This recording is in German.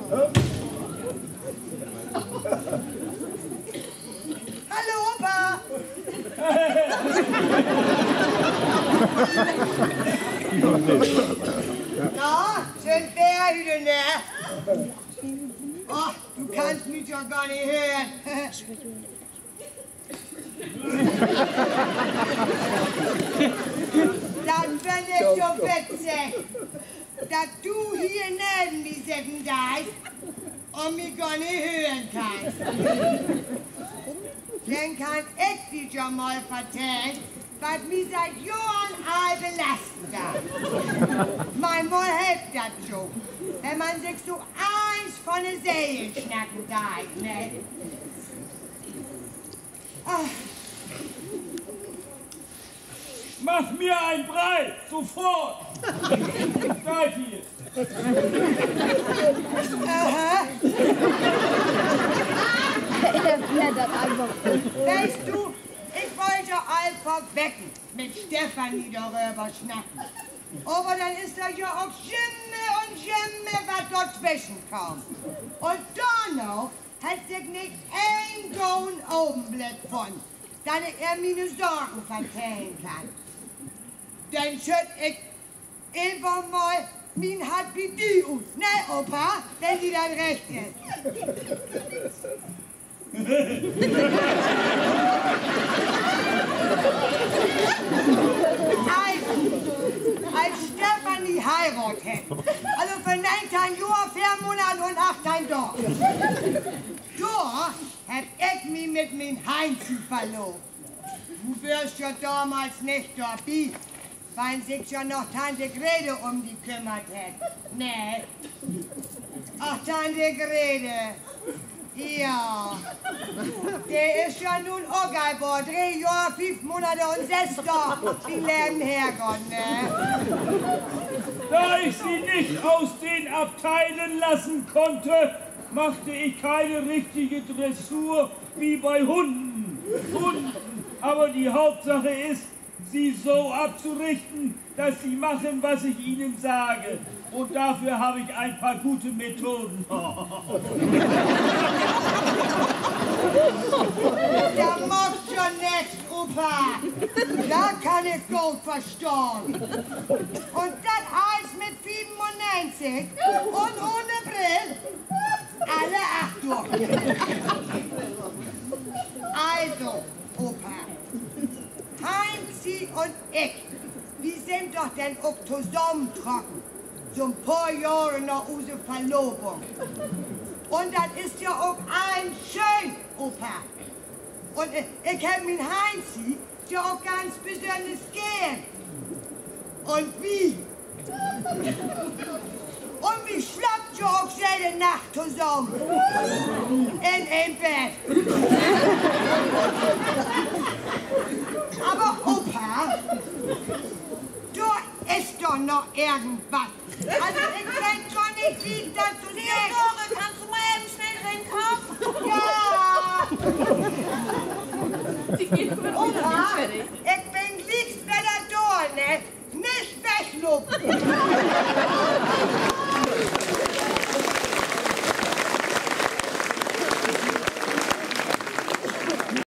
Hallo, Opa! Na, sind Bärhüte, ne? Ach, du kannst mich doch gar nicht hören. Dann bin ich so witzig, dass du hier neben mir sitzen darfst und mich gar nicht hören kannst. Dann kann ich dir schon mal erzählen, was mich seit Jahren all belasten darf. Mein Mann hilft das schon, wenn man sich so eins von den Seelen schnacken darf, ne? Ach. Mach mir ein Brei, sofort! Seid hier! Aha. Er blättert einfach. Weißt du, ich wollte einfach wecken, mit Stefanie darüber schnacken. Aber dann ist da ja auch Schimmel, was dazwischen kam. Und da noch hat sich nicht ein goldenen Augenblick von, dass er meine Sorgen verteilen kann. Dann schütt ich einfach mal mein Hart wie die aus, ne, Opa, wenn sie dann recht ist. Als Stefanie heiratet, also für 19 Jahre, 4 Monate und 18 Tage, da hab ich mich mit meinem Heinzi verlobt. Du wirst ja damals nicht dabei, weil sich ja noch Tante Grete um die kümmert hat. Nee. Ach, Tante Grete. Ja. Der ist ja nun auch geboren. 3 Jahre, 5 Monate und 6 Tage. Die leben hergegangen, ne? Da ich sie nicht aus den Abteilen lassen konnte, machte ich keine richtige Dressur wie bei Hunden. Aber die Hauptsache ist, sie so abzurichten, dass sie machen, was ich ihnen sage. Und dafür habe ich ein paar gute Methoden. Da machst du nichts, Opa. Da kann ich gut verstehen. Und das heißt mit 95 und ohne Brill alle Achtung. Also, Opa, Heinzi und ich, wir sind doch denn auch zusammengetroffen. So ein paar Jahre nach unserer Verlobung. Und das ist ja auch ein schön, Opa. Und ich hab mein Heinzi ja auch ganz besonders gern. Und wie? Und wir schlafen ja auch jede Nacht zusammen. In ein Bett. Aber Opa, da ist doch noch irgendwas. Also ich weiß gar nicht, wie ich dazu sage. Dore, kannst du mal eben schnell reinkommen? Opa, ich bin liegst bei der Tür, ne? Nicht wegschlucken.